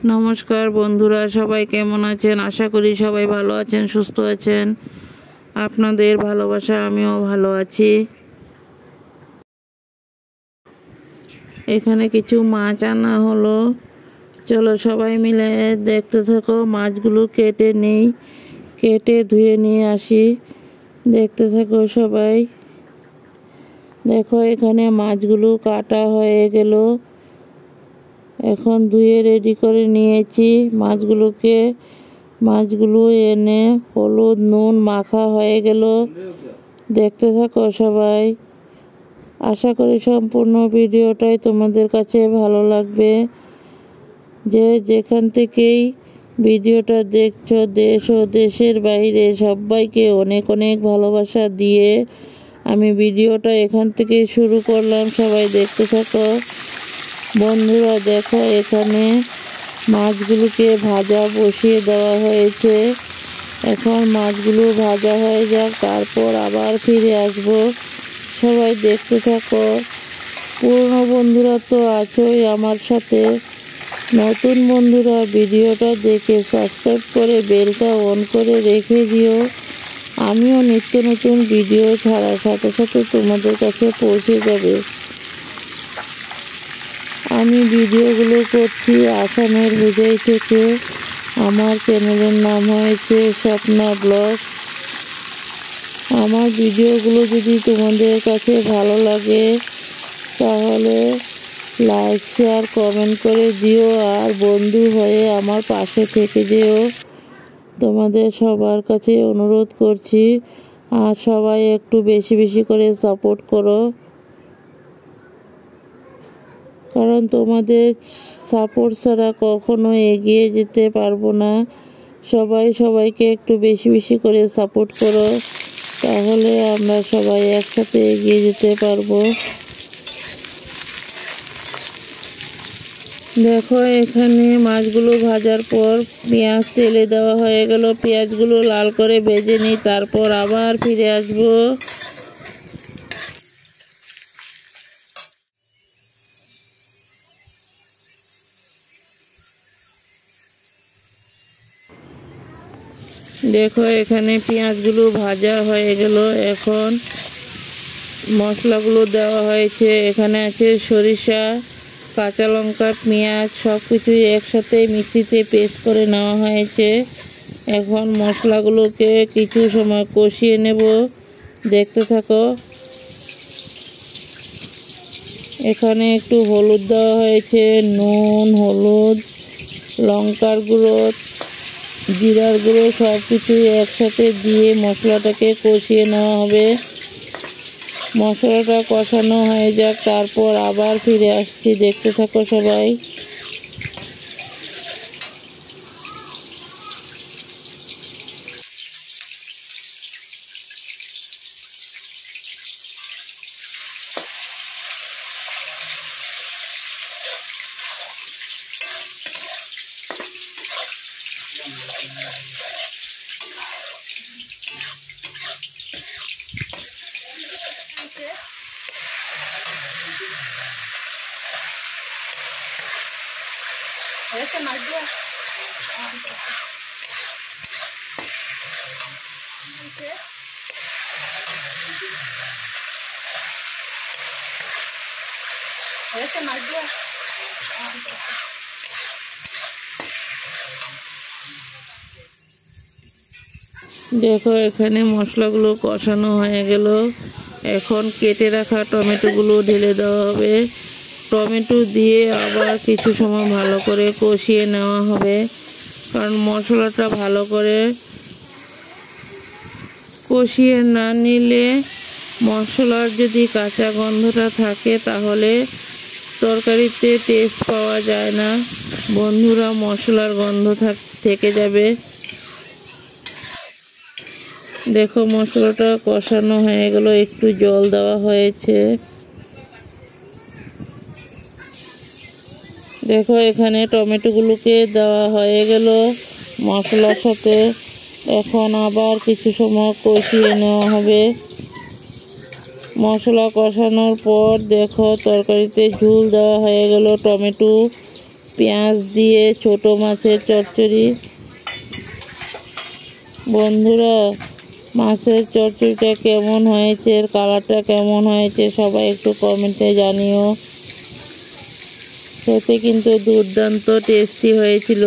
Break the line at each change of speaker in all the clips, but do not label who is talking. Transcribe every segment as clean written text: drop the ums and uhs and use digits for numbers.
নমস্কার বন্ধুরা, সবাই কেমন আছেন? আশা করি সবাই ভালো আছেন, সুস্থ আছেন। আপনাদের ভালোবাসা আমিও ভালো আছি। এখানে কিছু মাছ আনা হলো, চলো সবাই মিলে দেখতে থাকো। মাছগুলো কেটে নেই, কেটে ধুয়ে নিয়ে আসি, দেখতে থাকো সবাই। দেখো এখানে মাছগুলো কাটা হয়ে গেল, এখন ধুয়ে রেডি করে নিয়েছি মাছগুলো এনে হলুদ নুন মাখা হয়ে গেল। দেখতে থাকো সবাই, আশা করি সম্পূর্ণ ভিডিওটাই তোমাদের কাছে ভালো লাগবে। যে যেখান থেকেই ভিডিওটা দেখছো, দেশ ও দেশের বাইরে, সবাইকে অনেক অনেক ভালোবাসা দিয়ে আমি ভিডিওটা এখান থেকে শুরু করলাম। সবাই দেখতে থাকো বন্ধুরা। দেখো এখানে মাছগুলোকে ভাজা বসিয়ে দেওয়া হয়েছে, এখন মাছগুলো ভাজা হয়ে যাক, তারপর আবার ফিরে আসব। সবাই দেখতে থাকো। পুরনো বন্ধুরা তো আছোই আমার সাথে, নতুন বন্ধুরা ভিডিওটা দেখে সাবস্ক্রাইব করে বেলটা অন করে রেখে দিও। আমিও নিত্য নতুন ভিডিও ছাড়ার সাথে সাথে তোমাদের কাছে পৌঁছে যাবে। আমি ভিডিওগুলো করছি আসামের হুজাই থেকে। আমার চ্যানেলের নাম হয়েছে স্বপ্না ব্লগস। আমার ভিডিওগুলো যদি তোমাদের কাছে ভালো লাগে তাহলে লাইক শেয়ার কমেন্ট করে দিও, আর বন্ধু হয়ে আমার পাশে থেকে যেও। তোমাদের সবার কাছে অনুরোধ করছি, আর সবাই একটু বেশি বেশি করে সাপোর্ট করো, কারণ তোমাদের সাপোর্ট ছাড়া কখনো এগিয়ে যেতে পারবো না। সবাই সবাইকে একটু বেশি বেশি করে সাপোর্ট করো, তাহলে আমরা সবাই একসাথে এগিয়ে যেতে পারবো। দেখো এখানে মাছগুলো ভাজার পর পেঁয়াজ তেলে দেওয়া হয়ে গেল, পেঁয়াজগুলো লাল করে ভেজে নিই, তারপর আবার ফিরে আসবো। দেখো এখানে পেঁয়াজগুলো ভাজা হয়ে গেল, এখন মশলাগুলো দেওয়া হয়েছে। এখানে আছে সরিষা, কাঁচা লঙ্কা, পেঁয়াজ, সব কিছুই একসাথে মিক্সিতে পেস্ট করে নেওয়া হয়েছে। এখন মশলাগুলোকে কিছু সময় কষিয়ে নেব, দেখতে থাকো। এখানে একটু হলুদ দেওয়া হয়েছে, নুন, হলুদ, লঙ্কার গুঁড়ো, জিরার গুঁড়ো, সব কিছুই একসাথে দিয়ে মশলাটাকে কষিয়ে নেওয়া হবে। মশলাটা কষানো হয়ে যাক, তারপর আবার ফিরে আসছি, দেখতে থাকো সবাই। দেখো এখানে মশলাগুলো কষানো হয়ে গেল, এখন কেটে রাখা টমেটোগুলো ঢেলে দেওয়া হবে। টমেটো দিয়ে আবার কিছু সময় ভালো করে কষিয়ে নেওয়া হবে, কারণ মশলাটা ভালো করে কষিয়ে না নিলে মশলার যদি কাঁচা গন্ধটা থাকে তাহলে তরকারিতে টেস্ট পাওয়া যায় না বন্ধুরা, মশলার গন্ধ থেকে যাবে। দেখো মশলাটা কষানো হয়ে গেল, একটু জল দেওয়া হয়েছে। দেখো এখানে টমেটোগুলোকে দেওয়া হয়ে গেল মশলার সাথে, এখন আবার কিছু সময় কষিয়ে নেওয়া হবে। মশলা কষানোর পর দেখো তরকারিতে ঝোল দেওয়া হয়ে গেল, টমেটো পেঁয়াজ দিয়ে ছোট মাছের চচ্চড়ি। বন্ধুরা, মাছের চচ্চড়িটা কেমন হয়েছে, এর কালারটা কেমন হয়েছে সবাই একটু কমেন্টে জানিও। খেতে কিন্তু দুর্দান্ত টেস্টি হয়েছিল।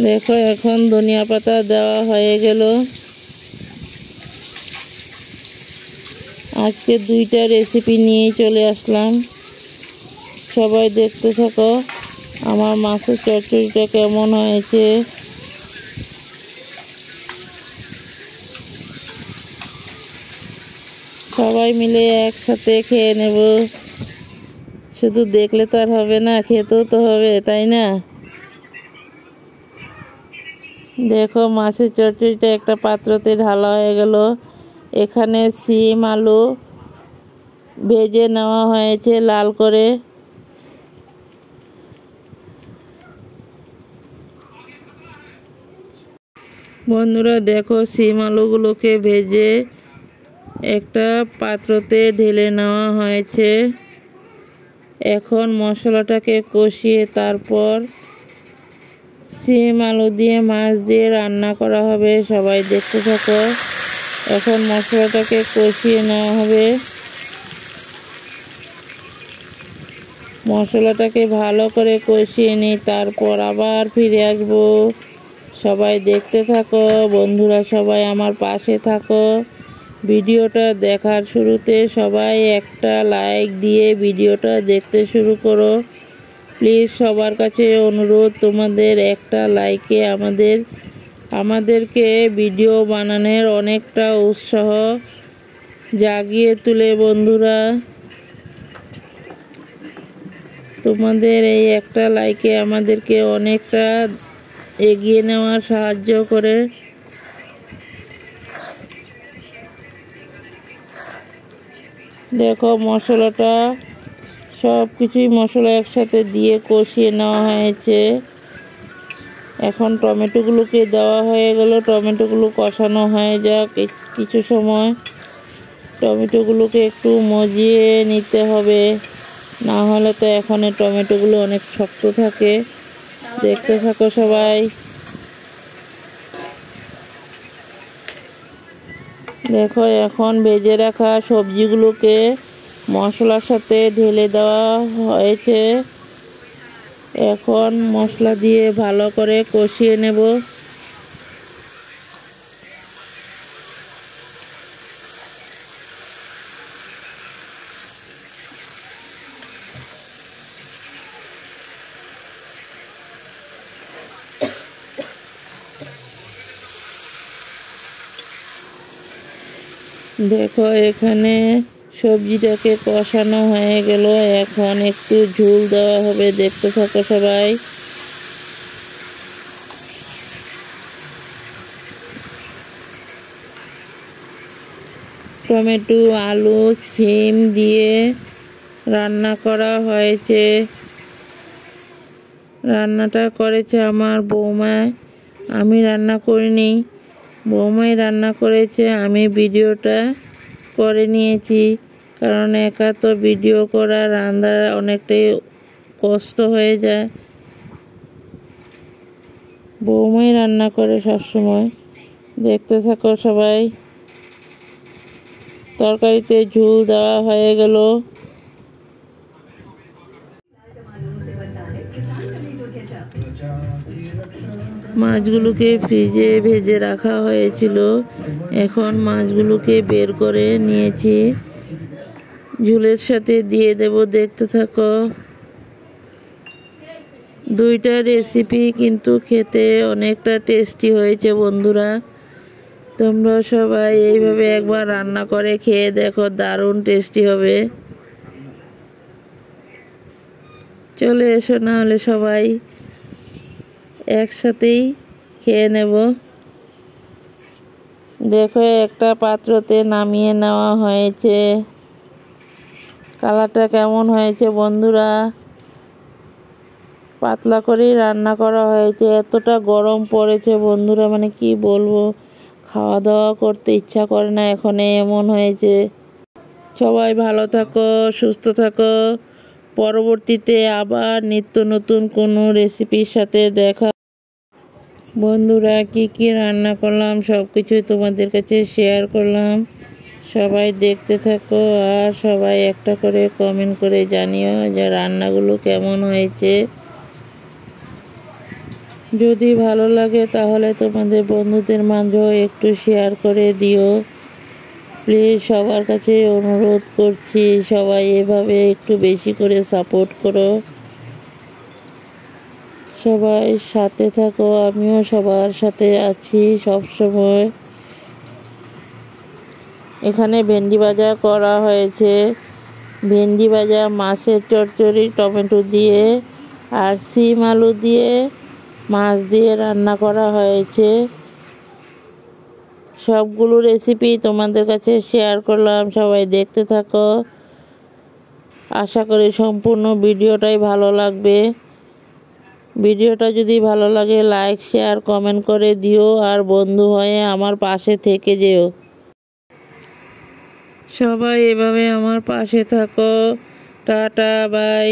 দেখো, এখন ধনিয়া পাতা দেওয়া হয়ে গেল। আজকে 2টা রেসিপি নিয়েই চলে আসলাম। সবাই দেখতে থাকো আমার মাছের চচ্চড়িটা কেমন হয়েছে। সবাই মিলে একসাথে খেয়ে নেব। শুধু দেখলে তো আর হবে না, খেতেও তো হবে, তাই না? দেখো, মাছের চচ্চড়িটা একটা পাত্রতে ঢালা হয়ে গেল। এখানে সিম আলু ভেজে নেওয়া হয়েছে লাল করে। বন্ধুরা দেখো, সিম আলুগুলোকে ভেজে একটা পাত্রতে ঢেলে নেওয়া হয়েছে। এখন মশলাটাকে কষিয়ে তারপর সিম আলু দিয়ে মাছ দিয়ে রান্না করা হবে। সবাই দেখতে থাকো। এখন মশলাটাকে কষিয়ে নেওয়া হবে। মশলাটাকে ভালো করে কষিয়ে নিই, তারপর আবার ফিরে আসবো। সবাই দেখতে থাকো। বন্ধুরা সবাই আমার পাশে থাকো। ভিডিওটা দেখার শুরুতে সবাই একটা লাইক দিয়ে ভিডিওটা দেখতে শুরু করো। প্লিজ সবার কাছে অনুরোধ, তোমাদের একটা লাইকে আমাদেরকে ভিডিও বানানোর অনেকটা উৎসাহ জাগিয়ে তুলে। বন্ধুরা, তোমাদের এই একটা লাইকে আমাদেরকে অনেকটা এগিয়ে নেওয়ার সাহায্য করে। দেখো, মশলাটা সব কিছুই মশলা একসাথে দিয়ে কষিয়ে নেওয়া হয়েছে। এখন টমেটোগুলোকে দেওয়া হয়ে গেল। টমেটোগুলো কষানো হয়ে যাক কিছু সময়। টমেটোগুলোকে একটু মজিয়ে নিতে হবে, না হলে তো এখন টমেটোগুলো অনেক শক্ত থাকে। দেখতে থাকো সবাই। দেখো, এখন ভেজে রাখা সবজিগুলোকে মশলার সাথে ঢেলে দেওয়া হয়েছে। এখন মশলা দিয়ে ভালো করে কষিয়ে নেব। দেখো, এখানে সবজিটাকে কষানো হয়ে গেল। এখন একটু ঝোল দেওয়া হবে। দেখতে থাকো সবাই। টমেটো, আলু, সিম দিয়ে রান্না করা হয়েছে। রান্নাটা করেছে আমার বৌমা, আমি রান্না করিনি। বৌমাই রান্না করেছে। আমি ভিডিওটা করে নিয়েছি, কারণ একা তো ভিডিও করা রান্না অনেকটাই কষ্ট হয়ে যায়। বৌমাই রান্না করে সবসময়। দেখতে থাকো সবাই। তরকারিতে ঝোল দেওয়া হয়ে গেল। মাছগুলোকে ফ্রিজে ভেজে রাখা হয়েছিল। এখন মাছগুলোকে বের করে নিয়েছি, ঝোলের সাথে দিয়ে দেব। দেখতে থাকো। 2টা রেসিপি কিন্তু খেতে অনেকটা টেস্টি হয়েছে। বন্ধুরা, তোমরা সবাই এইভাবে একবার রান্না করে খেয়ে দেখো, দারুণ টেস্টি হবে। চলে এসো, না হলে সবাই একসাথেই খেয়ে নেব। দেখো, একটা পাত্রতে নামিয়ে নেওয়া হয়েছে। কালারটা কেমন হয়েছে বন্ধুরা? পাতলা করেই রান্না করা হয়েছে। এতটা গরম পড়েছে বন্ধুরা, মানে কি বলবো, খাওয়া দাওয়া করতে ইচ্ছা করে না। এখন এমন হয়েছে। সবাই ভালো থাকো, সুস্থ থাকো। পরবর্তীতে আবার নিত্য নতুন কোনো রেসিপির সাথে দেখা। বন্ধুরা, কি কি রান্না করলাম সব কিছুই তোমাদের কাছে শেয়ার করলাম। সবাই দেখতে থাকো আর সবাই একটা করে কমেন্ট করে জানিও যে রান্নাগুলো কেমন হয়েছে। যদি ভালো লাগে তাহলে তোমাদের বন্ধুদের মাঝেও একটু শেয়ার করে দিও। প্লিজ সবার কাছে অনুরোধ করছি, সবাই এভাবে একটু বেশি করে সাপোর্ট করো। সবাই সাথে থাকো, আমিও সবার সাথে আছি সব সময়। এখানে ভেন্ডি ভাজা করা হয়েছে, ভেন্ডি ভাজা, মাছের চচ্চড়ি টমেটো দিয়ে আর সিম আলু দিয়ে মাছ দিয়ে রান্না করা হয়েছে। সবগুলো রেসিপি তোমাদের কাছে শেয়ার করলাম, সবাই দেখতে থাকো। আশা করি সম্পূর্ণ ভিডিওটাই ভালো লাগবে। ভিডিওটা যদি ভালো লাগে লাইক শেয়ার কমেন্ট করে দিও আর বন্ধু হয়ে আমার পাশে থেকে যেও। সবাই এভাবে আমার পাশে থাকো। Tata, by.